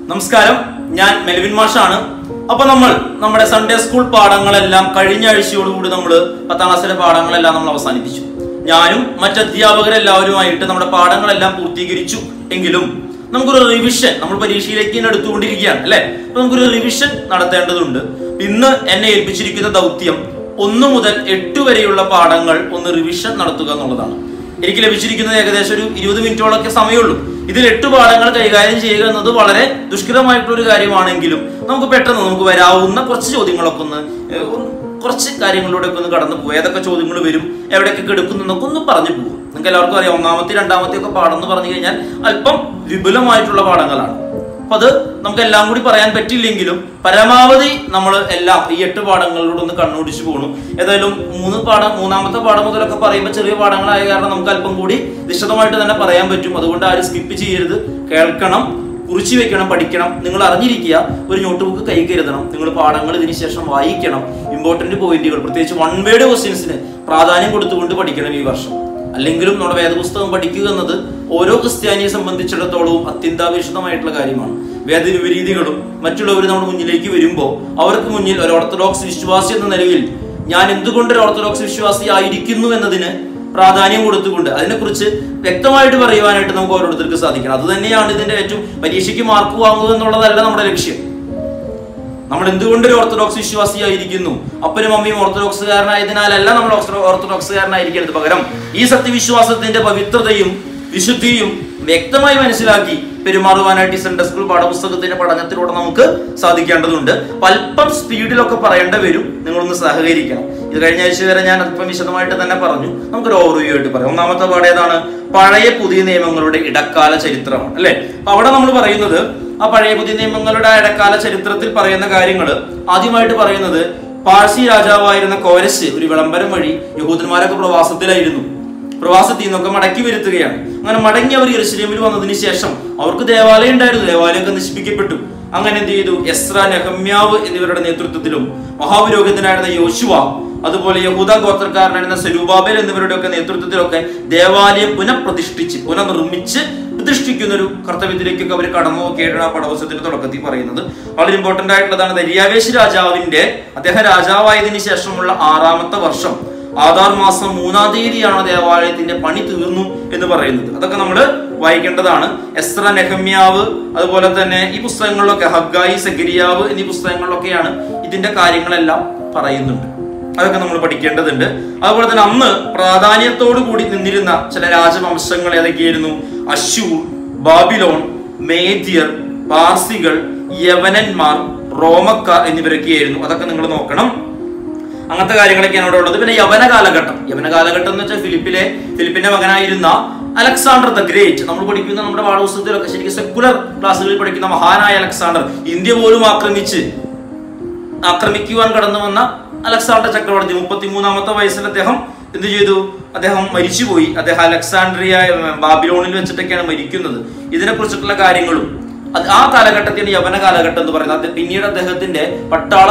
നമസ്കാരം, ഞാൻ മെൽവിൻ മാഷാണ്. അപ്പൊ നമ്മുടെ സൺഡേ സ്കൂൾ പാഠങ്ങളെല്ലാം കഴിഞ്ഞ ആഴ്ചയോടുകൂടി നമ്മൾ 10ാം ക്ലാസ്സിലെ പാഠങ്ങളെല്ലാം നമ്മൾ അവസാനിപ്പിച്ചു. ഞാനും മറ്റധ്യാപകരെല്ലാവരുമായിട്ട് നമ്മുടെ പാഠങ്ങളെല്ലാം പൂർത്തീകരിച്ചു. എങ്കിലും നമുക്കൊരു റിവിഷൻ, നമ്മൾ പരീക്ഷയിലേക്ക് എടുത്തുകൊണ്ടിരിക്കുകയാണ് അല്ലെ. അപ്പൊ നമുക്കൊരു റിവിഷൻ നടത്തേണ്ടതുണ്ട്. ഇന്ന് എന്നെ ഏൽപ്പിച്ചിരിക്കുന്ന ദൗത്യം 1 മുതൽ 8 വരെയുള്ള പാഠങ്ങൾ ഒന്ന് റിവിഷൻ നടത്തുക എന്നുള്ളതാണ്. എനിക്ക് ലഭിച്ചിരിക്കുന്നത് ഏകദേശം ഒരു 20 മിനിറ്റോളൊക്കെ സമയമുള്ളൂ. ഇതിൽ 8 പാഠങ്ങൾ കൈകാര്യം ചെയ്യുക എന്നത് വളരെ ദുഷ്കരമായിട്ടുള്ള ഒരു കാര്യമാണെങ്കിലും നമുക്ക് പെട്ടെന്ന് നമുക്ക് വരാവുന്ന കുറച്ച് ചോദ്യങ്ങളൊക്കെ കുറച്ച് കാര്യങ്ങളിലൂടെ ഒന്ന് കടന്നു പോകും. ഏതൊക്കെ ചോദ്യങ്ങൾ വരും, എവിടെയൊക്കെ എടുക്കുന്നു എന്നൊക്കെ ഒന്ന് പറഞ്ഞു പോകും. നിങ്ങൾക്ക് എല്ലാവർക്കും അറിയാം, 1ാമത്തെ 2ാമത്തെ ഒക്കെ പാഠം എന്ന് പറഞ്ഞു കഴിഞ്ഞാൽ അല്പം വിപുലമായിട്ടുള്ള പാഠങ്ങളാണ്. അപ്പൊ അത് നമുക്ക് എല്ലാം കൂടി പറയാൻ പറ്റില്ലെങ്കിലും പരമാവധി നമ്മൾ എല്ലാം ഈ 8 പാഠങ്ങളിലൂടെ ഒന്ന് കണ്ണോടിച്ചു പോകണം. ഏതായാലും 3ാമത്തെ പാഠം മുതലൊക്കെ പറയുമ്പോൾ ചെറിയ പാഠങ്ങളായ കാരണം നമുക്ക് അല്പം കൂടി വിശദമായിട്ട് തന്നെ പറയാൻ പറ്റും. അതുകൊണ്ട് ആരും സ്കിപ്പ് ചെയ്യരുത്, കേൾക്കണം, കുറിച്ചു വെക്കണം, പഠിക്കണം. നിങ്ങൾ അറിഞ്ഞിരിക്കുക, ഒരു നോട്ട് ബുക്ക് കൈ കരുതണം. നിങ്ങൾ പാഠങ്ങൾ ഇതിന് ശേഷം വായിക്കണം. ഇമ്പോർട്ടന്റ് പോയിന്റുകൾ, പ്രത്യേകിച്ച് 1 വേർഡ് ക്വസ്റ്റ്യൻസിന് പ്രാധാന്യം കൊടുത്തുകൊണ്ട് പഠിക്കണം ഈ വർഷം. അല്ലെങ്കിലും നമ്മുടെ വേദപുസ്തകം പഠിക്കുക എന്നത് ഓരോ ക്രിസ്ത്യാനിയെ സംബന്ധിച്ചിടത്തോളവും അത്യന്താപേക്ഷിതമായിട്ടുള്ള കാര്യമാണ്. വേദവിപരീതികളും മറ്റുള്ളവർ നമ്മുടെ മുന്നിലേക്ക് വരുമ്പോൾ അവർക്ക് മുന്നിൽ ഒരു ഓർത്തഡോക്സ് വിശ്വാസി എന്ന നിലയിൽ ഞാൻ എന്തുകൊണ്ട് ഒരു ഓർത്തഡോക്സ് വിശ്വാസി ആയിരിക്കുന്നു എന്നതിന് പ്രാധാന്യം കൊടുത്തുകൊണ്ട് അതിനെക്കുറിച്ച് വ്യക്തമായിട്ട് പറയുവാനായിട്ട് നമുക്ക് ഓരോരുത്തർക്ക് സാധിക്കണം. അത് തന്നെയാണ് ഇതിന്റെ ഏറ്റവും പരീക്ഷയ്ക്ക് മാർക്ക് വാങ്ങുക എന്നുള്ളതല്ല നമ്മുടെ ലക്ഷ്യം. നമ്മൾ എന്തുകൊണ്ടൊരു ഓർത്തഡോക്സ് വിശ്വാസിയായിരിക്കുന്നു, അപ്പനും അമ്മയും ഓർത്തഡോക്സുകാരനായതിനാലല്ല നമ്മൾ ഓർത്തഡോക്സുകാരനായിരിക്കരുത്. പകരം ഈ സത്യവിശ്വാസത്തിന്റെ പവിത്രതയും വിശുദ്ധിയും വ്യക്തമായി മനസ്സിലാക്കി പെരുമാറുവാനായിട്ട് ഈ സൺഡേ സ്കൂൾ പാഠപുസ്തകത്തിന്റെ പഠനത്തിലൂടെ നമുക്ക് സാധിക്കേണ്ടതുണ്ട്. അല്പം സ്പീഡിലൊക്കെ പറയേണ്ടി വരും, നിങ്ങളൊന്ന് സഹകരിക്കണം. ഇത് കഴിഞ്ഞ ആഴ്ച വരെ ഞാൻ അല്പം വിശദമായിട്ട് തന്നെ പറഞ്ഞു. നമുക്കൊരു ഓവർവ്യൂ ആയിട്ട് പറയാം. 1ാമത്തെ പാഠം ഏതാണ്? പഴയ പുതിയ നിയമങ്ങളുടെ ഇടക്കാല ചരിത്രമാണ് അല്ലെ. അപ്പൊ അവിടെ നമ്മൾ പറയുന്നത് ആ പഴയ പുതിയ നിയമങ്ങളുടെ ഇടക്കാല ചരിത്രത്തിൽ പറയുന്ന കാര്യങ്ങൾ ആദ്യമായിട്ട് പറയുന്നത് പാഴ്സി രാജാവായിരുന്ന കോരശ് ഒരു വിളംബരം വഴി യഹൂദന്മാരൊക്കെ പ്രവാസത്തിൽ നിന്നൊക്കെ മടക്കി വരുത്തുകയാണ്. അങ്ങനെ മടങ്ങി അവർ യെരുശലേമിൽ വന്നതിന് ശേഷം അവർക്ക് ദേവാലയം ഉണ്ടായിരുന്നു, ദേവാലയമൊക്കെ നശിപ്പിക്കപ്പെട്ടു. അങ്ങനെ എന്ത് ചെയ്തു? എസ്ര, നെഹമ്യാവ് എന്നിവരുടെ നേതൃത്വത്തിലും മഹാപുരോഹിതനായിരുന്ന യോശുവ, അതുപോലെ യഹൂദ ഗോത്രക്കാരനായിരുന്ന സെരുബാബേൽ എന്നിവരുടെ ഒക്കെ നേതൃത്വത്തിലൊക്കെ ദേവാലയം പുനർനിർമ്മിച്ച് പ്രതിഷ്ഠിക്കുന്ന ഒരു കർത്തവ്യത്തിലേക്കൊക്കെ അവർ കടന്നു നോക്കിയാണ് ആ പടവസത്തിന്റെ തുടക്കത്തിൽ പറയുന്നത്. വളരെ ഇമ്പോർട്ടന്റ് ആയിട്ടുള്ളതാണ്. ദര്യാവേശ് അദ്ദേഹം രാജാവായതിനു ശേഷമുള്ള 6ാമത്തെ വർഷം ആദാർ മാസം 3-ാം തീയതിയാണ് ദേവാലയത്തിന്റെ പണി തീർന്നു എന്ന് പറയുന്നത്. അതൊക്കെ നമ്മൾ വായിക്കേണ്ടതാണ്. എസ്ര, നെഹമ്യാവ്, അതുപോലെ തന്നെ ഈ പുസ്തകങ്ങളിലൊക്കെ ഹഗ്ഗായി, സെഖരിയാവ് എന്നീ പുസ്തകങ്ങളിലൊക്കെയാണ് ഇതിന്റെ കാര്യങ്ങളെല്ലാം പറയുന്നുണ്ട്. അതൊക്കെ നമ്മൾ പഠിക്കേണ്ടതുണ്ട്. അതുപോലെ തന്നെ അന്ന് പ്രാധാന്യത്തോടു കൂടി നിന്നിരുന്ന ചില രാജവംശങ്ങൾ ഏതൊക്കെയായിരുന്നു? അശൂർ, ബാബിലോൺ, മേദ്യർ, പാർസികൾ, യവനന്മാർ, റോമക്കാർ എന്നിവരൊക്കെയായിരുന്നു. അതൊക്കെ നിങ്ങൾ നോക്കണം. അങ്ങനത്തെ കാര്യങ്ങളൊക്കെയാണ് അവിടെ ഉള്ളത്. പിന്നെ യവന കാലഘട്ടം എന്ന് വെച്ചാൽ ഫിലിപ്പിന്റെ മകനായിരുന്ന അലക്സാണ്ടർ ദ ഗ്രേറ്റ്, നമ്മൾ പഠിക്കുന്ന നമ്മുടെ പാഠപുസ്തകത്തിലൊക്കെ ശരിക്കും സെക്കുലർ ക്ലാസ്സുകളിൽ പഠിക്കുന്ന മഹാനായ അലക്സാണ്ടർ, ഇന്ത്യ പോലും ആക്രമിക്കുവാൻ കടന്നു വന്ന അലക്സാണ്ടർ ചക്രവർത്തി 33-ാമത്തെ വയസ്സിൽ അദ്ദേഹം എന്ത് ചെയ്തു? അദ്ദേഹം മരിച്ചുപോയി. അദ്ദേഹം അലക്സാണ്ട്രിയ ബാബിലോണിൽ വെച്ചിട്ടൊക്കെയാണ് മരിക്കുന്നത്. ഇതിനെക്കുറിച്ചിട്ടുള്ള കാര്യങ്ങളും ആ കാലഘട്ടത്തിന്റെ യവന കാലഘട്ടം എന്ന് പറയുന്നത്. പിന്നീട് അദ്ദേഹത്തിന്റെ പട്ടാള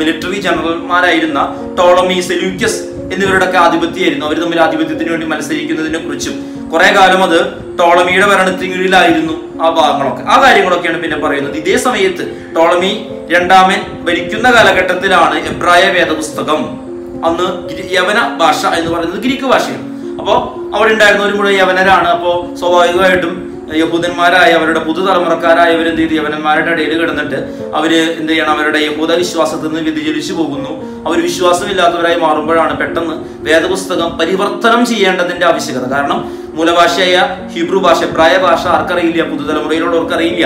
മിലിറ്ററി ജനറൽമാരായിരുന്ന ടോളമി, സെലൂക്കസ് എന്നിവരുടെ ഒക്കെ ആധിപത്യമായിരുന്നു. അവർ തമ്മിൽ ആധിപത്യത്തിന് വേണ്ടി മത്സരിക്കുന്നതിനെ കുറിച്ചും കുറെ കാലം അത് ടോളമിയുടെ ഭരണത്തിന് കീഴിലായിരുന്നു ആ ഭാഗങ്ങളൊക്കെ. ആ കാര്യങ്ങളൊക്കെയാണ് പിന്നെ പറയുന്നത്. ഇതേ സമയത്ത് ടോളമി 2-ാമൻ ഭരിക്കുന്ന കാലഘട്ടത്തിലാണ് എബ്രായ വേദപുസ്തകം. അന്ന് യവന ഭാഷ എന്ന് പറയുന്നത് ഗ്രീക്ക് ഭാഷയാണ്. അപ്പോൾ അവിടെ ഉണ്ടായിരുന്നവരും കൂടെ യവനരാണ്. അപ്പോൾ സ്വാഭാവികമായിട്ടും യഹൂദന്മാരായ അവരുടെ പുതുതലമുറക്കാരായവർ എന്ത് ചെയ്തു? യവനന്മാരുടെ ഇടയിൽ കിടന്നിട്ട് അവര് എന്ത് ചെയ്യണം? അവരുടെ യഹൂദ വിശ്വാസത്തിൽ നിന്ന് വ്യതിചലിച്ചു പോകുന്നു. അവർ വിശ്വാസമില്ലാത്തവരായി മാറുമ്പോഴാണ് പെട്ടെന്ന് വേദപുസ്തകം പരിവർത്തനം ചെയ്യേണ്ടതിന്റെ ആവശ്യകത. കാരണം മൂലഭാഷയായ ഹീബ്രു ഭാഷ, എബ്രായ ഭാഷ ആർക്കറിയില്ല, പുതുതലമുറയിലുള്ളവർക്ക് അറിയില്ല.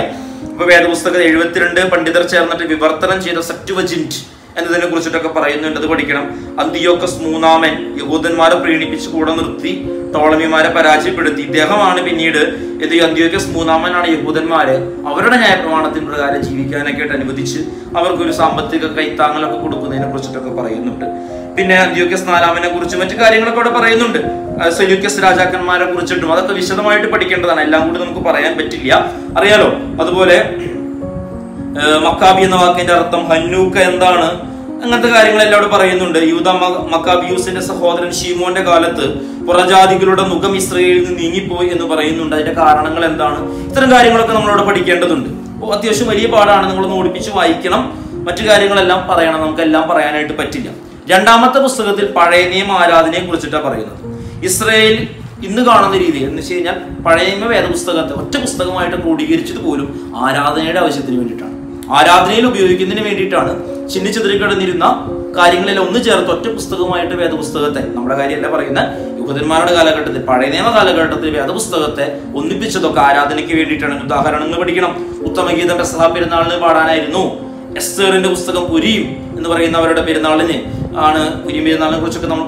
അപ്പൊ വേദപുസ്തകം 72 പണ്ഡിതർ ചേർന്നിട്ട് വിവർത്തനം ചെയ്ത സെപ്റ്റുവജിന്റ് എന്നതിനെ കുറിച്ചിട്ടൊക്കെ പറയുന്നുണ്ട്. അത് പഠിക്കണം. അന്തിയോക്കസ് 3-ാമൻ യഹൂദന്മാരെ പ്രീണിപ്പിച്ച് കൂടെ നിർത്തി ടോളമിമാരെ പരാജയപ്പെടുത്തി. ഇദ്ദേഹമാണ് പിന്നീട് അന്തിയോക്കസ് 3-ാമനാണ് യഹൂദന്മാരെ അവരുടെ ന്യായപ്രമാണത്തിന് പ്രകാരം ജീവിക്കാനൊക്കെ ആയിട്ട് അനുവദിച്ച് അവർക്കൊരു സാമ്പത്തിക കൈത്താങ്ങലൊക്കെ കൊടുക്കുന്നതിനെ കുറിച്ചിട്ടൊക്കെ പറയുന്നുണ്ട്. പിന്നെ അന്തിയോക്കസ് 4-ാമനെ കുറിച്ച് മറ്റു കാര്യങ്ങളൊക്കെ അവിടെ പറയുന്നുണ്ട്. സെലൂക്കസ് രാജാക്കന്മാരെ കുറിച്ചിട്ടും അതൊക്കെ വിശദമായിട്ട് പഠിക്കേണ്ടതാണ്. എല്ലാം കൂടി നമുക്ക് പറയാൻ പറ്റില്ല, അറിയാലോ. അതുപോലെ മക്കാബി എന്ന വാക്കിന്റെ അർത്ഥം, ഹന്നൂക്ക എന്താണ്, അങ്ങനത്തെ കാര്യങ്ങളെല്ലാം അവിടെ പറയുന്നുണ്ട്. യൂദ മക്കാബിയൂസിന്റെ സഹോദരൻ ഷീമോന്റെ കാലത്ത് പുറജാതികളുടെ മുഖം ഇസ്രയേലിൽ നിന്ന് നീങ്ങിപ്പോയി എന്ന് പറയുന്നുണ്ട്. അതിന്റെ കാരണങ്ങൾ എന്താണ്? ഇത്തരം കാര്യങ്ങളൊക്കെ നമ്മളവിടെ പഠിക്കേണ്ടതുണ്ട്. അപ്പോൾ അത്യാവശ്യം വലിയ പാടാണ്, നിങ്ങളൊന്ന് ഓടിപ്പിച്ച് വായിക്കണം. മറ്റു കാര്യങ്ങളെല്ലാം പറയണം, നമുക്കെല്ലാം പറയാനായിട്ട് പറ്റില്ല. 2-ാമത്തെ പുസ്തകത്തിൽ പഴയ നിയമ ആരാധനയെ കുറിച്ചിട്ടാണ് പറയുന്നത്. ഇസ്രയേൽ ഇന്ന് കാണുന്ന രീതി എന്ന് വെച്ച് കഴിഞ്ഞാൽ പഴയ നിയമ വേദപുസ്തകത്തെ ഒറ്റ പുസ്തകമായിട്ട് ക്രോഡീകരിച്ചത് പോലും ആരാധനയുടെ ആവശ്യത്തിന് വേണ്ടിയിട്ടാണ്, ആരാധനയിൽ ഉപയോഗിക്കുന്നതിന് വേണ്ടിയിട്ടാണ്. ചിന്നിച്ചെതിരി കിടന്നിരുന്ന കാര്യങ്ങളെല്ലാം ഒന്ന് ചേർത്ത് ഒറ്റ പുസ്തകമായിട്ട് വേദപുസ്തകത്തെ, നമ്മുടെ കാര്യമല്ല പറയുന്ന യഹൂദന്മാരുടെ കാലഘട്ടത്തിൽ, പഴയ നിയമ കാലഘട്ടത്തിൽ വേദപുസ്തകത്തെ ഒന്നിപ്പിച്ചതൊക്കെ ആരാധനയ്ക്ക് വേണ്ടിയിട്ടാണ്. ഉദാഹരണങ്ങൾ പഠിക്കണം. ഉത്തമഗീതം പെസഹ പെരുന്നാളിന് പാടാനായിരുന്നു. എസ്തേറിന്റെ പുസ്തകം പുരിയും എന്ന് പറയുന്ന അവരുടെ പെരുന്നാളിന് ആണ്. പുരിയും പെരുന്നാളിനെ കുറിച്ചൊക്കെ നമ്മൾ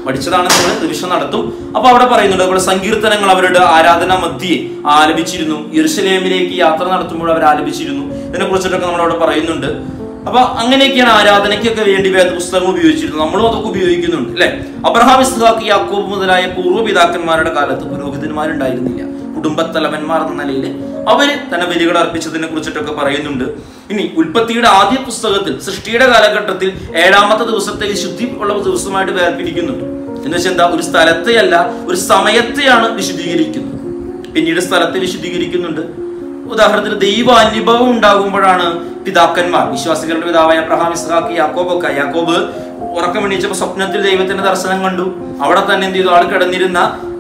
പഠിച്ചതാണ്, നമ്മൾ റിവിഷൻ നടത്തും. അപ്പൊ അവിടെ പറയുന്നുണ്ട്. അതുപോലെ സങ്കീർത്തനങ്ങൾ അവരുടെ ആരാധന മധ്യേ ആലപിച്ചിരുന്നു. യെരുശലേമിലേക്ക് യാത്ര നടത്തുമ്പോൾ അവർ ആലപിച്ചിരുന്നു. ഇതിനെ കുറിച്ചിട്ടൊക്കെ നമ്മളവിടെ പറയുന്നുണ്ട്. അപ്പൊ അങ്ങനെയൊക്കെയാണ് ആരാധനയ്ക്കൊക്കെ വേണ്ടി വേദപുസ്തകം ഉപയോഗിച്ചിരുന്നത്. നമ്മളും അതൊക്കെ ഉപയോഗിക്കുന്നുണ്ട്, അല്ലെ? അബ്രഹാം, ഇസ്ഹാക്ക്, യാക്കോബ് മുതലായ പൂർവ്വപിതാക്കന്മാരുടെ കാലത്ത് പുരോഹിതന്മാരുണ്ടായിരുന്നില്ല. കുടുംബത്തലവന്മാർ എന്ന നിലയിൽ അവര് തന്നെ ബലികൾ അർപ്പിച്ചതിനെ കുറിച്ചിട്ടൊക്കെ പറയുന്നുണ്ട്. ഇനി ഉൽപ്പത്തിയുടെ ആദ്യ പുസ്തകത്തിൽ സൃഷ്ടിയുടെ കാലഘട്ടത്തിൽ 7-ാമത്തെ ദിവസത്തെ വിശുദ്ധി ഉള്ള ദിവസമായിട്ട് വേർപിരിക്കുന്നുണ്ട്. എന്ന് വെച്ചാൽ എന്താ? ഒരു സ്ഥലത്തെയല്ല, ഒരു സമയത്തെയാണ് വിശുദ്ധീകരിക്കുന്നത്. പിന്നീട് സ്ഥലത്തെ വിശുദ്ധീകരിക്കുന്നുണ്ട്. ഉദാഹരണത്തിന് ദൈവാനുഭവം ഉണ്ടാകുമ്പോഴാണ് പിതാക്കന്മാർ, വിശ്വാസികളുടെ പിതാവായ അബ്രഹാം, ഇസ്ഹാക്ക്, യാക്കോബൊക്കെ, യാക്കോബ് ഉറക്കം എണീച്ചപ്പോൾ സ്വപ്നത്തിൽ ദൈവത്തിന്റെ ദർശനം കണ്ടു. അവിടെ തന്നെ എന്ത് ചെയ്തു? ആൾ കിടന്നിരുന്ന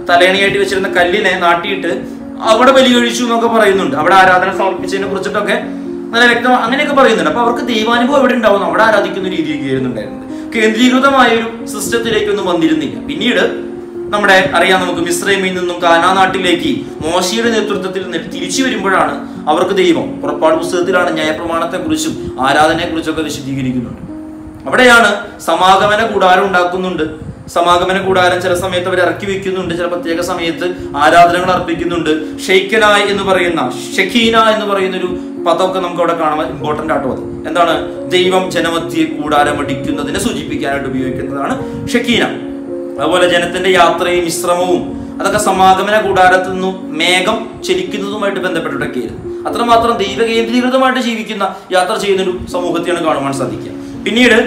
തലേണയായിട്ട് വെച്ചിരുന്ന കല്ലിനെ നാട്ടിയിട്ട് അവിടെ ബലി കഴിച്ചു എന്നൊക്കെ പറയുന്നുണ്ട്. അവിടെ ആരാധന സമർപ്പിച്ചതിനെ കുറിച്ചിട്ടൊക്കെ നല്ല വ്യക്തം അങ്ങനെയൊക്കെ പറയുന്നുണ്ട്. അപ്പൊ അവർക്ക് ദൈവാനുഭവം എവിടെ ഉണ്ടാവും? അവിടെ ആരാധിക്കുന്ന രീതിയൊക്കെ ആയിരുന്നുണ്ടായിരുന്നത്. കേന്ദ്രീകൃതമായ ഒരു സിസ്റ്റത്തിലേക്കൊന്നും വന്നിരുന്നില്ല. പിന്നീട് നമ്മുടെ അറിയാം, നമുക്ക് മിസ്രൈമിൽ നിന്നും കാനാ നാട്ടിലേക്ക് മോശയുടെ നേതൃത്വത്തിൽ തിരിച്ചു വരുമ്പോഴാണ് അവർക്ക് ദൈവം, പുറപ്പാട് പുസ്തകത്തിലാണ് ന്യായപ്രമാണത്തെ കുറിച്ചും ആരാധനയെ കുറിച്ചൊക്കെ വിശദീകരിക്കുന്നുണ്ട്. അവിടെയാണ് സമാഗമന കൂടാരം ഉണ്ടാക്കുന്നുണ്ട്. സമാഗമന കൂടാരം ചില സമയത്ത് അവർ ഇറക്കി വെക്കുന്നുണ്ട്, ചില പ്രത്യേക സമയത്ത് ആരാധനകൾ അർപ്പിക്കുന്നുണ്ട്. ഷെയ്ക്കന എന്ന് പറയുന്ന, ഷെഖീന എന്ന് പറയുന്ന ഒരു അപ്പൊ അതൊക്കെ നമുക്ക് അവിടെ കാണാൻ ഇമ്പോർട്ടന്റ് ആട്ടോ. അത് എന്താണ്? ദൈവം ജനമധ്യേ കൂടാരമടിക്കുന്നതിനെ സൂചിപ്പിക്കാനായിട്ട് ഉപയോഗിക്കുന്നതാണ് ഷെക്കീന. അതുപോലെ ജനത്തിന്റെ യാത്രയും വിശ്രമവും അതൊക്കെ സമാഗമന കൂടാരത്തിൽ നിന്നും മേഘം ചലിക്കുന്നതുമായിട്ട് ബന്ധപ്പെട്ടിട്ടൊക്കെയായിരുന്നു. അത്രമാത്രം ദൈവകേന്ദ്രീകൃതമായിട്ട് ജീവിക്കുന്ന യാത്ര ചെയ്യുന്ന ഒരു സമൂഹത്തെയാണ് കാണുവാൻ സാധിക്കുക. പിന്നീട്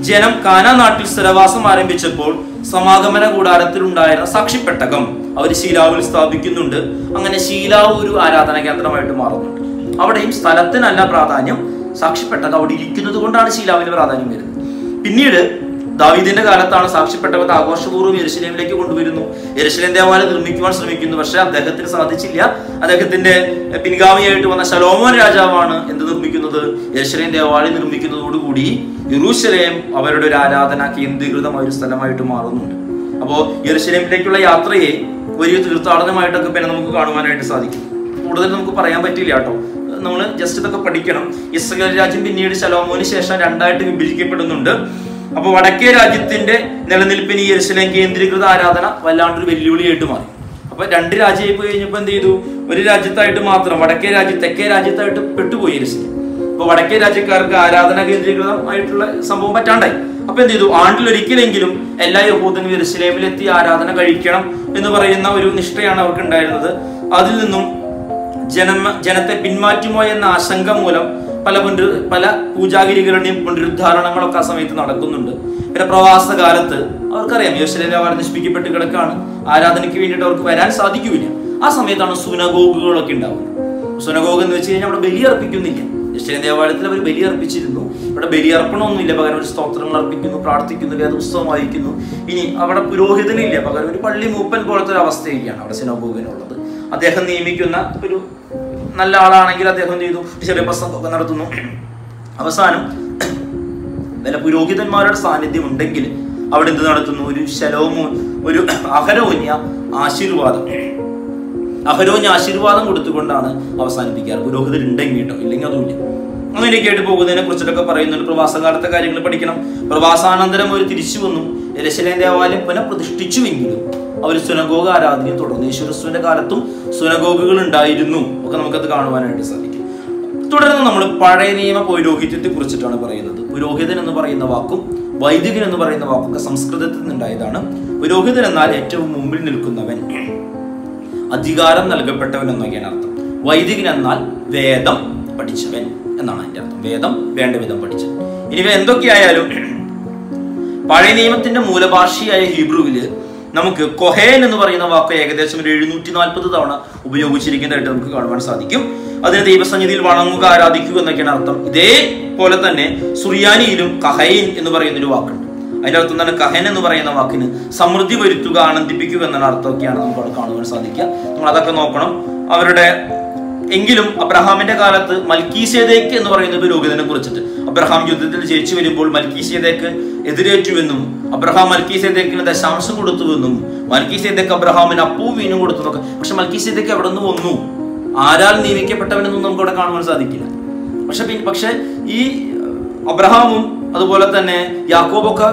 ജനം കാനാ നാട്ടിൽ സ്ഥിരവാസം ആരംഭിച്ചപ്പോൾ സമാഗമന കൂടാരത്തിൽ ഉണ്ടായിരുന്ന സാക്ഷിപ്പെട്ടകം അവർ ശീലാവിൽ സ്ഥാപിക്കുന്നുണ്ട്. അങ്ങനെ ശീലാവ് ഒരു ആരാധനാ കേന്ദ്രമായിട്ട് മാറുന്നുണ്ട്. അവിടെയും സ്ഥലത്തിനല്ല പ്രാധാന്യം, സാക്ഷിപ്പെട്ടകം അവിടെ ഇരിക്കുന്നത് കൊണ്ടാണ് ശീലാവിന് പ്രാധാന്യം വരുന്നത്. പിന്നീട് ദാവീദിന്റെ കാലത്താണ് സാക്ഷിപ്പെട്ടകത്തെ ആഘോഷപൂർവ്വം യെരുശലേമിലേക്ക് കൊണ്ടുവരുന്നു. യെരുശലേം ദേവാലയം നിർമ്മിക്കുവാൻ ശ്രമിക്കുന്നു. പക്ഷെ അദ്ദേഹത്തിന് സാധിച്ചില്ല. അദ്ദേഹത്തിന്റെ പിൻഗാമിയായിട്ട് വന്ന ശലോമോൻ രാജാവാണ് എന്ത് നിർമ്മിക്കുന്നത്? യെരുശലേം ദേവാലയം നിർമ്മിക്കുന്നതോടുകൂടി യെരൂശലേം അവരുടെ ഒരു ആരാധന കേന്ദ്രീകൃതമായ ഒരു സ്ഥലമായിട്ട് മാറുന്നുണ്ട്. അപ്പോൾ യെരുശലേമിലേക്കുള്ള യാത്രയെ വലിയ തീർത്ഥാടനമായിട്ടൊക്കെ പിന്നെ നമുക്ക് കാണുവാനായിട്ട് സാധിക്കും. കൂടുതൽ നമുക്ക് പറയാൻ പറ്റില്ല കേട്ടോ. നമ്മൾ ജസ്റ്റ് ഇതൊക്കെ പഠിക്കണം. ഇസ്രായേൽ രാജ്യം പിന്നീട് ശലോമോന് ശേഷം രണ്ടായിട്ട് വിഭജിക്കപ്പെടുന്നുണ്ട്. അപ്പൊ വടക്കേ രാജ്യത്തിന്റെ നിലനിൽപ്പിന് ഈ യെരുശലേം കേന്ദ്രീകൃത ആരാധന വല്ലാണ്ടൊരു വെല്ലുവിളിയായിട്ട് മാറി. അപ്പൊ രണ്ട് രാജ്യമായി പോയി കഴിഞ്ഞപ്പോ എന്ത് ചെയ്തു? ഒരു രാജ്യത്തായിട്ട് മാത്രം വടക്കേ രാജ്യം തെക്കേ രാജ്യത്തായിട്ട് പെട്ടുപോയി യെരുശലേം. അപ്പൊ വടക്കേ രാജ്യക്കാർക്ക് ആരാധന കേന്ദ്രീകൃതമായിട്ടുള്ള സംഭവം പറ്റാണ്ടായി. അപ്പൊ എന്ത് ചെയ്തു? ആണ്ടിലൊരിക്കലെങ്കിലും എല്ലാ യഹൂദനും യെരുശലേമിലെത്തി ആരാധന കഴിക്കണം എന്ന് പറയുന്ന ഒരു നിഷ്ഠയാണ് അവർക്ക് ഉണ്ടായിരുന്നത്. അതിൽ നിന്നും ജനത്തെ പിന്മാറ്റുമോ എന്ന ആശങ്ക മൂലം പല പൂജാഗിരികളുടെയും പുനരുദ്ധാരണങ്ങളൊക്കെ ആ സമയത്ത് നടക്കുന്നുണ്ട്. പിന്നെ പ്രവാസ കാലത്ത് അവർക്കറിയാം യെരൂശലേം ദേവാലയം നശിപ്പിക്കപ്പെട്ട് കിടക്കാണ്, ആരാധനയ്ക്ക് വേണ്ടിയിട്ട് അവർക്ക് വരാൻ സാധിക്കില്ല. ആ സമയത്താണ് സുനഗോഗുകളൊക്കെ ഉണ്ടാവുന്നത്. സുനഗോഗ് എന്ന് വെച്ച് കഴിഞ്ഞാൽ അവിടെ ബലിയർപ്പിക്കുന്നില്ല. യെരൂശലേം ദേവാലയത്തിൽ അവർ ബലിയർപ്പിച്ചിരുന്നു. ഇവിടെ ബലിയർപ്പണമൊന്നുമില്ല, പകരം ഒരു സ്തോത്രങ്ങൾ അർപ്പിക്കുന്നു, പ്രാർത്ഥിക്കുന്നു, വേദപുസ്തകം വായിക്കുന്നു. ഇനി അവിടെ പുരോഹിതനില്ല, പകരം ഒരു പള്ളി മൂപ്പൻ പോലത്തെ ഒരു അവസ്ഥയൊക്കെയാണ് അവിടെ സിനഗോഗിനുള്ളത്. അദ്ദേഹം നിയമിക്കുന്ന ഒരു നല്ല ആളാണെങ്കിൽ അദ്ദേഹം ചെയ്തു ചെറിയ പ്രസംഗമൊക്കെ നടത്തുന്നു. അവസാനം വല്ല പുരോഹിതന്മാരുടെ സാന്നിധ്യം ഉണ്ടെങ്കിൽ അവിടെ എന്ത് നടത്തുന്നു? ഒരു ശലോമോൻ, ഒരു അഹരോന്യ ആശീർവാദം കൊടുത്തുകൊണ്ടാണ് അവസാനിപ്പിക്കാറ്. പുരോഹിതർ ഉണ്ടെങ്കിൽ കേട്ടോ, ഇല്ലെങ്കിൽ അതുമില്ല. അങ്ങനെയൊക്കെയായിട്ട് പോകുന്നതിനെ കുറിച്ചിട്ടൊക്കെ പറയുന്നുണ്ട്. പ്രവാസകാലത്തെ കാര്യങ്ങൾ പഠിക്കണം. പ്രവാസാനന്തരം അവർ തിരിച്ചു വന്നു. യെരൂശലേം ദേവാലയം പുനഃപ്രതിഷ്ഠിച്ചുവെങ്കിലും അവർ സുനഗോഗ് ആരാധനയും തുടർന്നു. യേശുക്രിസ്തുവിന്റെ കാലത്തും സുനഗോഗുകൾ ഉണ്ടായിരുന്നു. ഒക്കെ നമുക്കത് കാണുവാനായിട്ട് സാധിക്കും. തുടർന്ന് നമ്മൾ പഴയ നിയമ പൗരോഹിത്യത്തെ കുറിച്ചിട്ടാണ് പറയുന്നത്. പുരോഹിതൻ എന്ന് പറയുന്ന വാക്കും വൈദികൻ എന്ന് പറയുന്ന വാക്കൊക്കെ സംസ്കൃതത്തിൽ നിന്നുണ്ടായതാണ്. പുരോഹിതൻ എന്നാൽ ഏറ്റവും മുമ്പിൽ നിൽക്കുന്നവൻ, അധികാരം നൽകപ്പെട്ടവൻ എന്നൊക്കെയാണ് അർത്ഥം. വൈദികൻ എന്നാൽ വേദം പഠിച്ചവൻ എന്നാണ് അതിന്റെ അർത്ഥം. വേദം വേണ്ട വിധം പഠിച്ചവൻ. ഇനി എന്തൊക്കെയായാലും പഴയ നിയമത്തിന്റെ മൂലഭാഷയായ ഹീബ്രുവില് നമുക്ക് കൊഹേൻ എന്ന് പറയുന്ന വാക്ക് ഏകദേശം ഒരു 740 തവണ ഉപയോഗിച്ചിരിക്കുന്നതായിട്ട് നമുക്ക് കാണുവാൻ സാധിക്കും. അതിന് ദൈവസന്നിധിയിൽ വണങ്ങുക, ആരാധിക്കുക എന്നൊക്കെയാണ് അർത്ഥം. ഇതേപോലെ തന്നെ സുറിയാനിയിലും കഹൈൻ എന്ന് പറയുന്ന ഒരു വാക്കുണ്ട്. അതിന്റെ അർത്ഥം എന്താണ്? കഹൻ എന്ന് പറയുന്ന വാക്കിന് സമൃദ്ധി വരുത്തുക, ആനന്ദിപ്പിക്കുക എന്നുള്ള അർത്ഥമൊക്കെയാണ് നമുക്ക് അവിടെ കാണുവാൻ സാധിക്കുക. നമ്മൾ അതൊക്കെ നോക്കണം. അവരുടെ എങ്കിലും അബ്രഹാമിന്റെ കാലത്ത് മൽക്കീസേദേക്ക് എന്ന് പറയുന്ന പുരോഹിതനെ കുറിച്ചിട്ട് അബ്രഹാം യുദ്ധത്തിൽ ജയിച്ചു വരുമ്പോൾ മൽക്കീസേദേക്ക് എതിരേറ്റുവെന്നും അബ്രഹാം മൽക്കീസേദേക്കിന് ദശാംശം കൊടുത്തുവെന്നും മൽക്കീസേദേക്ക് അബ്രഹാമിന് അപ്പവും വീനും കൊടുത്തു എന്നൊക്കെ. പക്ഷെ മൽക്കീസേദേക്ക് എവിടെ നിന്ന് വന്നു? ആരാൽ നിയമിക്കപ്പെട്ടവനെന്നും നമുക്ക് അവിടെ കാണുവാൻ സാധിക്കില്ല. പക്ഷെ ഈ അബ്രഹാമും അതുപോലെ തന്നെ യാക്കോബൊക്കെ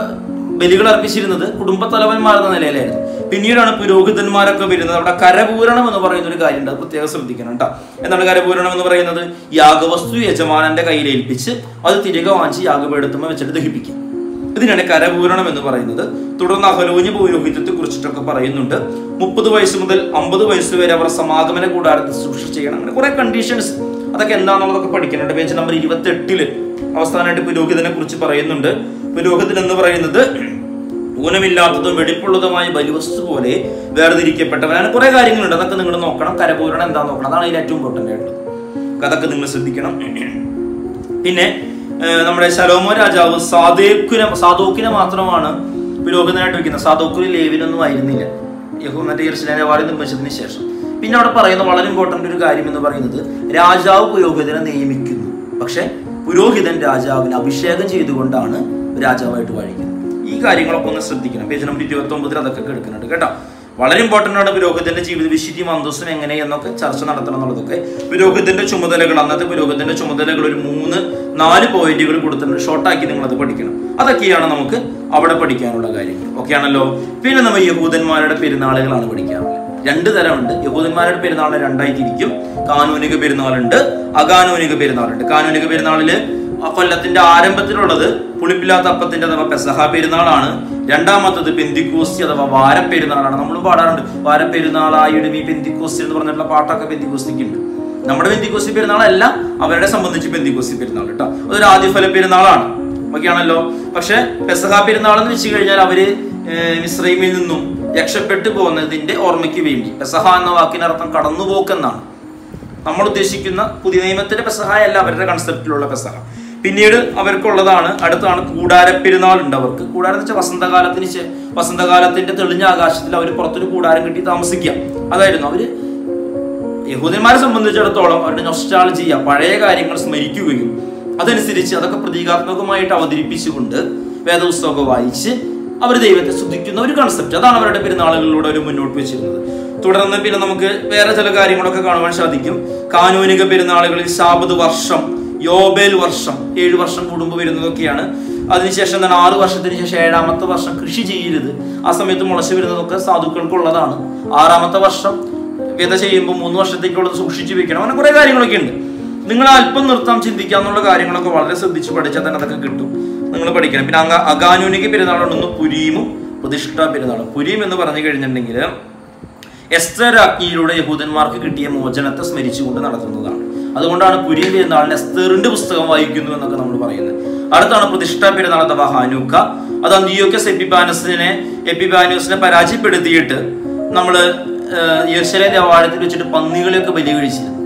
ബലികൾ അർപ്പിച്ചിരുന്നത് കുടുംബത്തലവന്മാരെന്ന നിലയിലായിരുന്നു. പിന്നീടാണ് പുരോഹിതന്മാരൊക്കെ വരുന്നത്. അവിടെ കരപൂരണം എന്ന് പറയുന്ന ഒരു കാര്യമുണ്ട്, അത് പ്രത്യേകം ശ്രദ്ധിക്കണം കേട്ടോ. എന്താണ് കരപൂരണം എന്ന് പറയുന്നത്? യാഗവസ്തു യജമാനന്റെ കയ്യിൽ ഏൽപ്പിച്ച് അത് തിരികെ വാങ്ങിച്ച് യാഗപീഠത്തുമ്മ വെച്ചിട്ട് ദഹിപ്പിക്കും. ഇതിനാണ് കരപൂരണം എന്ന് പറയുന്നത്. തുടർന്ന് അഹരോന്യ പൗരോഹിത്യത്തെ കുറിച്ചിട്ടൊക്കെ പറയുന്നുണ്ട്. 30 വയസ്സ് മുതൽ 50 വയസ്സ് വരെ അവർ സമാഗമന കൂടാരത്തിൽ ശുശ്രൂഷ ചെയ്യണം. അങ്ങനെ കുറെ കണ്ടീഷൻസ്, അതൊക്കെ എന്താണെന്നുള്ളതൊക്കെ പഠിക്കുന്നുണ്ട്. പേജ് നമ്പർ 28 അവസാനമായിട്ട് പുരോഹിതനെ കുറിച്ച് പറയുന്നുണ്ട്. പുരോഹിതൻ എന്ന് പറയുന്നത് ഊനമില്ലാത്തതും വെടിപ്പുള്ളതുമായ ബലിവസ്തു പോലെ വേർതിരിക്കപ്പെട്ടവനാണ്. കുറെ കാര്യങ്ങളുണ്ട്, അതൊക്കെ നിങ്ങൾ നോക്കണം. കരപൂരണം എന്താന്ന് നോക്കണം, അതാണ് അതിൽ ഏറ്റവും ഇമ്പോർട്ടൻ്റ് ആയിട്ടുള്ളത്. അതൊക്കെ നിങ്ങൾ ശ്രദ്ധിക്കണം. പിന്നെ നമ്മുടെ ശലോമോൻ രാജാവ് സാദോക്കിനെ മാത്രമാണ് പുരോഹിതനായിട്ട് വെക്കുന്നത്. സാദോക്കിന് ലേവിനൊന്നും ആയിരുന്നില്ല മറ്റേ യെരൂശലേം ദേവാലയം നിർമ്മിച്ചതിന് ശേഷം. പിന്നെ അവിടെ പറയുന്ന വളരെ ഇമ്പോർട്ടൻ്റ് ഒരു കാര്യം എന്ന് പറയുന്നത് രാജാവ് പുരോഹിതനെ നിയമിക്കുന്നു. പക്ഷെ പുരോഹിതൻ രാജാവിനെ അഭിഷേകം ചെയ്തുകൊണ്ടാണ് രാജാവായിട്ട് വാഴിക്കുന്നത്. ഈ കാര്യങ്ങളൊക്കെ ഒന്ന് ശ്രദ്ധിക്കണം. പേജ് നമ്പർ 29 അതൊക്കെ എടുക്കുന്നുണ്ട് കേട്ടോ. വളരെ ഇമ്പോർട്ടൻ്റ് ആണ് പുരോഹിതന്റെ ജീവിത വിശുദ്ധിയും അന്തസ്സും എങ്ങനെ എന്നൊക്കെ ചർച്ച നടത്തണം എന്നുള്ളതൊക്കെ. പുരോഹിതന്റെ ചുമതലകൾ, അന്നത്തെ പുരോഹിതന്റെ ചുമതലകൾ ഒരു 3-4 പോയിന്റുകൾ കൊടുത്തിട്ടുണ്ട്. ഷോർട്ടാക്കി നിങ്ങൾ അത് പഠിക്കണം. അതൊക്കെയാണ് നമുക്ക് അവിടെ പഠിക്കാനുള്ള കാര്യങ്ങൾ. ഓക്കെ ആണല്ലോ. പിന്നെ നമ്മൾ യഹൂദന്മാരുടെ പെരുന്നാളുകളാണ് പഠിക്കാറുള്ളത്. രണ്ട് തരമുണ്ട്. യഹൂദന്മാരുടെ പെരുന്നാളിനെ രണ്ടായി തിരിക്കും. കാനൂനിക പെരുന്നാളുണ്ട്, അകാനൂനിക പെരുന്നാളുണ്ട്. കാനൂനിക പെരുന്നാളില് കൊല്ലത്തിന്റെ ആരംഭത്തിലുള്ളത് പുളിപ്പില്ലാത്ത അപ്പത്തിന്റെ അഥവാ പെസഹ പെരുന്നാളാണ്. രണ്ടാമത്തത് പെന്തിക്കോസ്തി അഥവാ വാരപ്പെരുന്നാളാണ്. നമ്മൾ പാടാറുണ്ട് വാരപ്പെരുന്നാളായിടും ഈ പെന്തിക്കോസ്തി എന്ന് പറഞ്ഞിട്ടുള്ള പാട്ടൊക്കെ പെന്തിക്കോസ്തിക്കുണ്ട്. നമ്മുടെ പെന്തിക്കോസ്തി പെരുന്നാളല്ല, അവരെ സംബന്ധിച്ച് പെന്തിക്കോസ്തി പെരുന്നാൾ കേട്ടോ. അതൊരു ആദ്യഫല പെരുന്നാളാണ്, ഒക്കെയാണല്ലോ. പക്ഷെ പെസഹ പെരുന്നാൾ എന്ന് വെച്ച് കഴിഞ്ഞാൽ അവര് മിസ്രൈമിൽ നിന്നും രക്ഷപ്പെട്ടു പോകുന്നതിന്റെ ഓർമ്മയ്ക്ക് വേണ്ടി. പെസഹ എന്ന വാക്കിനർത്ഥം കടന്നുപോക്കെന്നാണ്. നമ്മൾ ഉദ്ദേശിക്കുന്ന പുതിയ നിയമത്തിന്റെ പെസഹ അല്ല അവരുടെ കൺസെപ്റ്റിലുള്ള പെസഹ. പിന്നീട് അവർക്കുള്ളതാണ്, അടുത്താണ് കൂടാര പെരുന്നാൾ ഉണ്ട് അവർക്ക്. കൂടാരം എന്ന് വെച്ചാൽ വസന്തകാലത്തിന്റെ തെളിഞ്ഞ ആകാശത്തിൽ അവർ പുറത്തൊരു കൂടാരം കെട്ടി താമസിക്കുക. അതായിരുന്നു അവര്. യഹൂദന്മാരെ സംബന്ധിച്ചിടത്തോളം അവരുടെ നൊസ്റ്റാൾജിയ, പഴയ കാര്യങ്ങൾ സ്മരിക്കുകയും അതനുസരിച്ച് അതൊക്കെ പ്രതീകാത്മകമായിട്ട് അവതരിപ്പിച്ചുകൊണ്ട് വേദപുസ്തകമൊക്കെ വായിച്ച് അവർ ദൈവത്തെ സ്തുതിക്കുന്ന ഒരു കൺസെപ്റ്റ്. അതാണ് അവരുടെ പെരുന്നാളുകളിലൂടെ അവർ മുന്നോട്ട് വെച്ചിരുന്നത്. തുടർന്ന് പിന്നെ നമുക്ക് വേറെ ചില കാര്യങ്ങളൊക്കെ കാണുവാൻ സാധിക്കും. കാനൂനിക പെരുന്നാളുകളിൽ ശാബത് വർഷം, യോബേൽ വർഷം, 7 വർഷം കൂടുമ്പോൾ വരുന്നതൊക്കെയാണ്. അതിനുശേഷം തന്നെ 6 വർഷത്തിന് ശേഷം 7ാമത്തെ വർഷം കൃഷി ചെയ്യരുത്. ആ സമയത്ത് മുളച്ചു വരുന്നതൊക്കെ സാധുക്കൾക്കുള്ളതാണ്. 6ാമത്തെ വർഷം വിത ചെയ്യുമ്പോൾ 3 വർഷത്തേക്കുള്ളത് സൂക്ഷിച്ചു വെക്കണം. അങ്ങനെ കുറെ കാര്യങ്ങളൊക്കെ ഉണ്ട്. നിങ്ങൾ അല്പം നിർത്താം, ചിന്തിക്കാന്നുള്ള കാര്യങ്ങളൊക്കെ വളരെ ശ്രദ്ധിച്ച് പഠിച്ചാൽ തന്നെ അതൊക്കെ കിട്ടും. നിങ്ങൾ പഠിക്കണം. പിന്നെ അകാനൂനിക പെരുന്നാളുണ്ടെന്ന് പുരീമും പ്രതിഷ്ഠാ പെരുന്നാളും. പുരീം എന്ന് പറഞ്ഞു കഴിഞ്ഞിട്ടുണ്ടെങ്കിൽ എസ്തർ രാജ്ഞിയിലൂടെ യഹൂദന്മാർക്ക് കിട്ടിയ മോചനത്തെ സ്മരിച്ചുകൊണ്ട് നടത്തുന്നതാണ്. അതുകൊണ്ടാണ് പുരീം പെരുന്നാളിന് എസ്തറിന്റെ പുസ്തകം വായിക്കുന്നു എന്നൊക്കെ നമ്മൾ പറയുന്നത്. അടുത്താണ് പ്രതിഷ്ഠാ പെരുന്നാൾ അഥവാ ഹാനൂക്ക. അത് അന്തിയോക്യസ് എപ്പിഫാനോസിനെ പരാജയപ്പെടുത്തിയിട്ട് നമ്മൾ യെരുശലേം ദേവാലയത്തിൽ വെച്ചിട്ട് പന്നികളെയൊക്കെ ബലി കഴിച്ചിരുന്നു.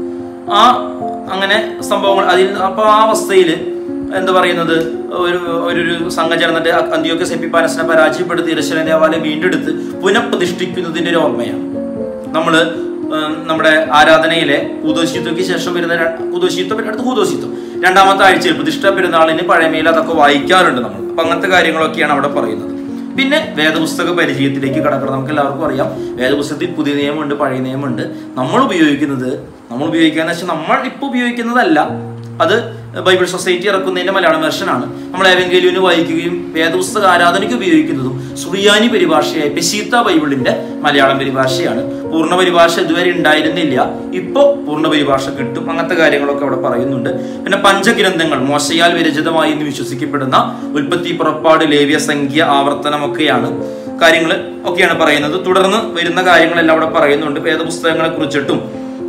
അങ്ങനെ സംഭവങ്ങൾ അപ്പൊ ആ അവസ്ഥയിൽ എന്താ പറയുന്നത്, ഒരു സംഘം ചേർന്നിട്ട് അന്തിയോക്യസ് എപ്പിഫാനസിനെ പരാജയപ്പെടുത്തി യെരുശലേം ദേവാലയം വീണ്ടെടുത്ത് പുനഃപ്രതിഷ്ഠിക്കുന്നതിന്റെ ഒരു ഓർമ്മയാണ്. നമ്മള് നമ്മുടെ ആരാധനയിലെ കൂദോശീത്വയ്ക്ക് ശേഷം വരുന്ന കൂദോശീത്വം 2ാമത്തെ ആഴ്ചയിൽ പ്രതിഷ്ഠാ പെരുന്നാളിന് പഴമയിൽ അതൊക്കെ വായിക്കാറുണ്ട് നമ്മൾ. അപ്പൊ അങ്ങനത്തെ കാര്യങ്ങളൊക്കെയാണ് അവിടെ പറയുന്നത്. പിന്നെ വേദപുസ്തക പരിചയത്തിലേക്ക് കടക്കണം. നമുക്ക് എല്ലാവർക്കും അറിയാം, വേദപുസ്തകത്തിൽ പുതിയ നിയമമുണ്ട്, പഴയ നിയമമുണ്ട്. നമ്മൾ ഉപയോഗിക്കാന്ന് വെച്ചാൽ നമ്മൾ ഇപ്പൊ ഉപയോഗിക്കുന്നതല്ല, അത് ബൈബിൾ സൊസൈറ്റി ഇറക്കുന്നതിന്റെ മലയാളം വെർഷനാണ്. നമ്മൾ എവങ്കേലിയോന് വായിക്കുകയും വേദപുസ്തക ആരാധനയ്ക്ക് ഉപയോഗിക്കുന്നതും സുറിയാനി പരിഭാഷയായ പെശീത്ത ബൈബിളിന്റെ മലയാളം പരിഭാഷയാണ്. പൂർണ്ണ പരിഭാഷ ഇതുവരെ ഉണ്ടായിരുന്നില്ല, ഇപ്പൊ പൂർണ്ണ പരിഭാഷ കിട്ടും. അങ്ങനത്തെ കാര്യങ്ങളൊക്കെ അവിടെ പറയുന്നുണ്ട്. പിന്നെ പഞ്ചഗ്രന്ഥങ്ങൾ മോശയാൽ വിരചിതമായി എന്ന് വിശ്വസിക്കപ്പെടുന്ന ഉൽപ്പത്തി, പുറപ്പാട്, ലേവ്യ, സംഖ്യ, ആവർത്തനമൊക്കെയാണ് കാര്യങ്ങൾ ഒക്കെയാണ് പറയുന്നത്. തുടർന്ന് വരുന്ന കാര്യങ്ങളെല്ലാം അവിടെ പറയുന്നുണ്ട്. വേദപുസ്തകങ്ങളെ കുറിച്ചിട്ടും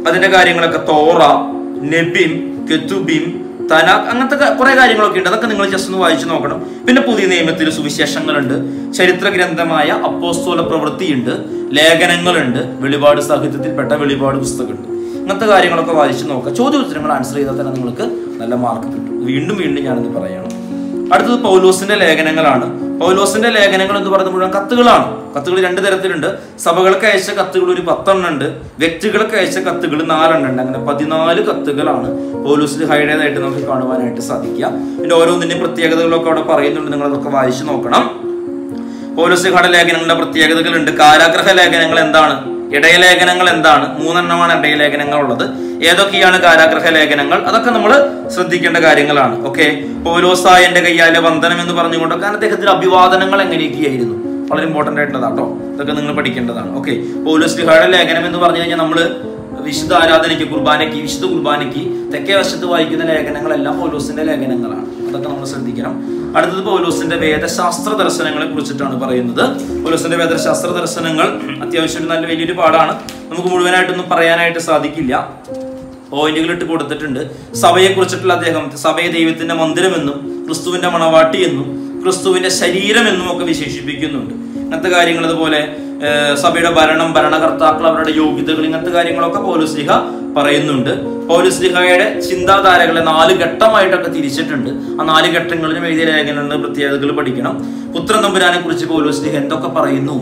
അതിന്റെ കാര്യങ്ങളൊക്കെ തോറ, നെബിം, കെതുബിം, തനാഖ്, അങ്ങനത്തെ കുറെ കാര്യങ്ങളൊക്കെ ഉണ്ട്. അതൊക്കെ നിങ്ങൾ ജസ്റ്റ് ഒന്ന് വായിച്ചു നോക്കണം. പിന്നെ പുതിയ നിയമത്തിൽ സുവിശേഷങ്ങളുണ്ട്, ചരിത്ര ഗ്രന്ഥമായ അപ്പോസ്തല പ്രവൃത്തിയുണ്ട്, ലേഖനങ്ങളുണ്ട്, വെളിപാട് സാഹിത്യത്തിൽപ്പെട്ട വെളിപാട് പുസ്തകമുണ്ട്. അങ്ങനത്തെ കാര്യങ്ങളൊക്കെ വായിച്ചു നോക്കുക. ചോദ്യോത്തരങ്ങൾ ആൻസർ ചെയ്താൽ തന്നെ നിങ്ങൾക്ക് നല്ല മാർക്ക് കിട്ടും. വീണ്ടും ഞാനിത് പറയണം. അടുത്തത് പൗലോസിന്റെ ലേഖനങ്ങളാണ്. പൗലോസിന്റെ ലേഖനങ്ങൾ എന്ന് പറയുന്നത് മുഴുവൻ കത്തുകളാണ്. കത്തുകൾ 2 തരത്തിലുണ്ട്. സഭകൾക്ക് അയച്ച കത്തുകൾ ഒരു 10 ഉണ്ട്, വ്യക്തികൾക്ക് അയച്ച കത്തുകൾ 4 ഉണ്ട്. അങ്ങനെ 14 കത്തുകളാണ് പൗലോസിന്റെ ഹൈഡേതായിട്ട് നമുക്ക് കാണുവാനായിട്ട് സാധിക്കുക. പിന്നെ ഓരോന്നിന്റെയും പ്രത്യേകതകളൊക്കെ അവിടെ പറയുന്നുണ്ട്. നിങ്ങൾ അതൊക്കെ വായിച്ചു നോക്കണം. പൗലോസ്ലീഹയുടെ ലേഖനങ്ങളുടെ പ്രത്യേകതകളുണ്ട്. കാരാഗ്രഹ ലേഖനങ്ങൾ എന്താണ്, ഇടയലേഖനങ്ങൾ എന്താണ്, 3 എണ്ണമാണ് ഇടയലേഖനങ്ങൾ ഉള്ളത്. ഏതൊക്കെയാണ് കാരാഗ്രഹ ലേഖനങ്ങൾ, അതൊക്കെ നമ്മൾ ശ്രദ്ധിക്കേണ്ട കാര്യങ്ങളാണ്. ഓക്കെ, പൗലോസായന്റെ കയ്യാലെ വന്ദനം എന്ന് പറഞ്ഞുകൊണ്ടൊക്കെ അദ്ദേഹത്തിന്റെ അഭിവാദനങ്ങൾ എങ്ങനെയൊക്കെയായിരുന്നു, വളരെ ഇമ്പോർട്ടന്റ് ആയിട്ടുള്ളതാട്ടോ. ഇതൊക്കെ നിങ്ങൾ പഠിക്കേണ്ടതാണ്. ഓക്കെ, പൗലോസ്ലീഹയുടെ ലേഖനം എന്ന് പറഞ്ഞു കഴിഞ്ഞാൽ നമ്മൾ വിശുദ്ധ ആരാധനയ്ക്ക്, വിശുദ്ധ കുർബാനയ്ക്ക് തെക്കേ വശത്ത് വായിക്കുന്ന ലേഖനങ്ങളെല്ലാം പൗലോസിന്റെ ലേഖനങ്ങളാണ്. അതൊക്കെ നമ്മൾ ശ്രദ്ധിക്കണം. അടുത്തത് പൗലോസിന്റെ വേദശാസ്ത്ര ദർശനങ്ങളെ കുറിച്ചിട്ടാണ് പറയുന്നത്. പൗലോസിന്റെ വേദശാസ്ത്ര ദർശനങ്ങൾ അത്യാവശ്യം നല്ല വലിയൊരു പാടാണ്. നമുക്ക് മുഴുവനായിട്ടൊന്നും പറയാനായിട്ട് സാധിക്കില്ല. പോയിന്റുകൾ ഇട്ട് കൊടുത്തിട്ടുണ്ട്. സഭയെ കുറിച്ചിട്ടുള്ള അദ്ദേഹം സഭയെ ദൈവത്തിന്റെ മന്ദിരമെന്നും ക്രിസ്തുവിന്റെ മണവാട്ടി എന്നും ക്രിസ്തുവിന്റെ ശരീരം എന്നും ഒക്കെ വിശേഷിപ്പിക്കുന്നുണ്ട്. ഇങ്ങനത്തെ കാര്യങ്ങൾ, അതുപോലെ സഭയുടെ ഭരണകർത്താക്കൾ, അവരുടെ യോഗ്യതകൾ, ഇങ്ങനത്തെ കാര്യങ്ങളൊക്കെ പൗലോസ്ലീഹ പറയുന്നുണ്ട്. പൗലോസ്ലീഹയുടെ ചിന്താധാരകളെ 4 ഘട്ടമായിട്ടൊക്കെ തിരിച്ചിട്ടുണ്ട്. ആ 4 ഘട്ടങ്ങളിലും എഴുതിയ ലേഖനങ്ങളുടെ പ്രത്യേകതകൾ പഠിക്കണം. പുത്രൻ തമ്പുരാനെ കുറിച്ച് പൗലോസ്ലീഹ എന്തൊക്കെ പറയുന്നു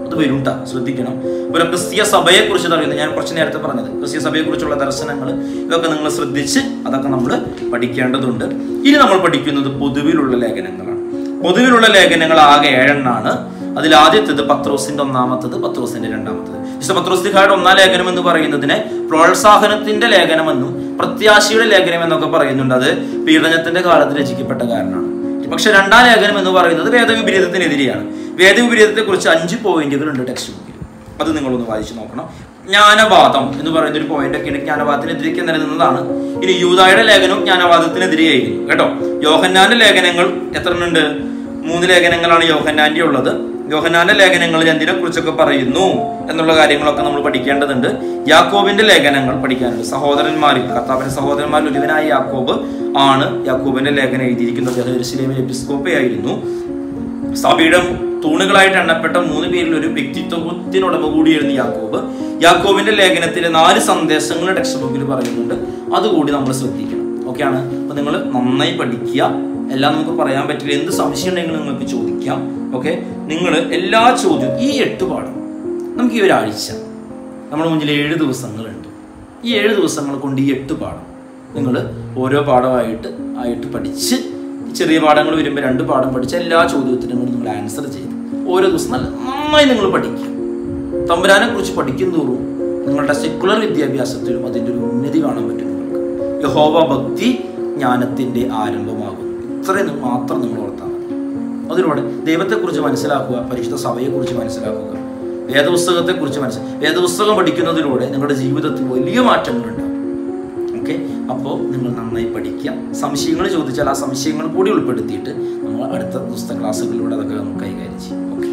അത് വരുണ്ട, ശ്രദ്ധിക്കണം. ഒരു ക്രിസ്തീയ സഭയെ കുറിച്ച് പറയുന്നത് ഞാൻ കുറച്ച് നേരത്തെ പറഞ്ഞത്, ക്രിസ്തീയ സഭയെ കുറിച്ചുള്ള ദർശനങ്ങൾ, ഇതൊക്കെ നിങ്ങൾ ശ്രദ്ധിച്ച് അതൊക്കെ നമ്മൾ പഠിക്കേണ്ടതുണ്ട്. ഇനി നമ്മൾ പഠിക്കുന്നത് പൊതുവിലുള്ള ലേഖനങ്ങളാണ്. പൊതുവിലുള്ള ലേഖനങ്ങൾ ആകെ 7 എണ്ണമാണ്. അതിൽ ആദ്യത്തേത് പത്രോസിന്റെ 1-ാമത്തത്, പത്രോസിന്റെ 2-ാമത്തത്. വിശുദ്ധ പത്രോസ്ലീഹയുടെ 1-ാം ലേഖനം എന്ന് പറയുന്നതിനെ പ്രോത്സാഹനത്തിന്റെ ലേഖനമെന്നും പ്രത്യാശയുടെ ലേഖനം എന്നൊക്കെ പറയുന്നുണ്ട്. അത് പീഡനത്തിന്റെ കാലത്ത് രചിക്കപ്പെട്ട കാരണമാണ്. പക്ഷെ 2-ാം ലേഖനം എന്ന് പറയുന്നത് വേദവിപരീതത്തിനെതിരെയാണ്. വേദവിപരീതത്തെ കുറിച്ച് 5 പോയിന്റുകൾ ഉണ്ട് ടെക്സ്റ്റ് ബുക്കിൽ. അത് നിങ്ങളൊന്ന് വായിച്ചു നോക്കണം. ജ്ഞാനവാദം എന്ന് പറയുന്ന ഒരു പോയിന്റ് ഒക്കെ ഉണ്ട്. ജ്ഞാനവാദത്തിനെതിരേക്ക് നിലനിന്നതാണ്. ഇനി യൂദായുടെ ലേഖനവും ജ്ഞാനവാദത്തിനെതിരെയായിരുന്നു കേട്ടോ. യോഹന്നാന്റെ ലേഖനങ്ങൾ എത്ര ഉണ്ട്? 3 ലേഖനങ്ങളാണ് യോഹന്നാന്റെ ഉള്ളത്. യോഹന്നാന്റെ ലേഖനങ്ങളിൽ എന്തിനെ കുറിച്ചൊക്കെ പറയുന്നു എന്നുള്ള കാര്യങ്ങളൊക്കെ നമ്മൾ പഠിക്കേണ്ടതുണ്ട്. യാക്കോബിന്റെ ലേഖനങ്ങൾ പഠിക്കാനുണ്ട്. സഹോദരന്മാരിൽ കർത്താവിന്റെ സഹോദരന്മാരിൽ ഒരുവനായ യാക്കോബ് ആണ് യാക്കോബിന്റെ ലേഖനം എഴുതിയിരിക്കുന്നത്. യെരൂശലേമിലെ എപ്പിസ്കോപ്പയായിരുന്നു. സഭയുടെ തൂണുകളായിട്ട് എണ്ണപ്പെട്ട 3 പേരിൽ ഒരു വ്യക്തിത്വത്തിനുടമ കൂടിയായിരുന്നു യാക്കോബ്. യാക്കോബിന്റെ ലേഖനത്തിലെ 4 സന്ദേശങ്ങൾ ടെക്സ്റ്റ് ബുക്കിൽ പറയുന്നുണ്ട്. അതുകൂടി നമ്മൾ ശ്രദ്ധിക്കണം. ഓക്കെയാണ്. അപ്പൊ നിങ്ങൾ നന്നായി പഠിക്കുക. എല്ലാം നമുക്ക് പറയാൻ പറ്റില്ല. എന്ത് സംശയം ഉണ്ടെങ്കിലും നിങ്ങൾക്ക് ചോദിക്കാം. ഓക്കെ, നിങ്ങൾ എല്ലാ ചോദ്യവും ഈ 8 പാഠം നമുക്ക് ഈ ഒരാഴ്ച നമ്മുടെ മുന്നിൽ 7 ദിവസങ്ങളുണ്ട്. ഈ 7 ദിവസങ്ങൾ കൊണ്ട് ഈ 8 പാഠം നിങ്ങൾ ഓരോ പാഠമായിട്ട് പഠിച്ച്, ചെറിയ പാഠങ്ങൾ വരുമ്പോൾ 2 പാഠം പഠിച്ച് എല്ലാ ചോദ്യത്തിനും നിങ്ങൾ ആൻസർ ചെയ്ത് ഓരോ ദിവസം നന്നായി നിങ്ങൾ പഠിക്കുക. തമ്പുരാനെ കുറിച്ച് പഠിക്കും തോറും നിങ്ങളുടെ സെക്കുലർ വിദ്യാഭ്യാസത്തിലും അതിൻ്റെ ഒരു ഉന്നതി കാണാൻ പറ്റും. നിങ്ങൾക്ക് യഹോവ ഭക്തി ജ്ഞാനത്തിൻ്റെ ആരംഭമാകും. ഇത്രയും മാത്രം നിങ്ങൾ ഓർത്താൽ മതി. അതിലൂടെ ദൈവത്തെക്കുറിച്ച് മനസ്സിലാക്കുക, പരിശുദ്ധ സഭയെക്കുറിച്ച് മനസ്സിലാക്കുക, വേദപുസ്തകത്തെക്കുറിച്ച് വേദപുസ്തകം പഠിക്കുന്നതിലൂടെ നിങ്ങളുടെ ജീവിതത്തിൽ വലിയ മാറ്റങ്ങളുണ്ടാകും. ഓക്കെ, അപ്പോൾ നിങ്ങൾ നന്നായി പഠിക്കുക. സംശയങ്ങൾ ചോദിച്ചാൽ ആ സംശയങ്ങൾ കൂടി ഉൾപ്പെടുത്തിയിട്ട് നമ്മൾ അടുത്ത പുസ്തക ക്ലാസ്സുകളിലൂടെ അതൊക്കെ നമുക്ക് കൈകാര്യം ചെയ്യും. ഓക്കെ.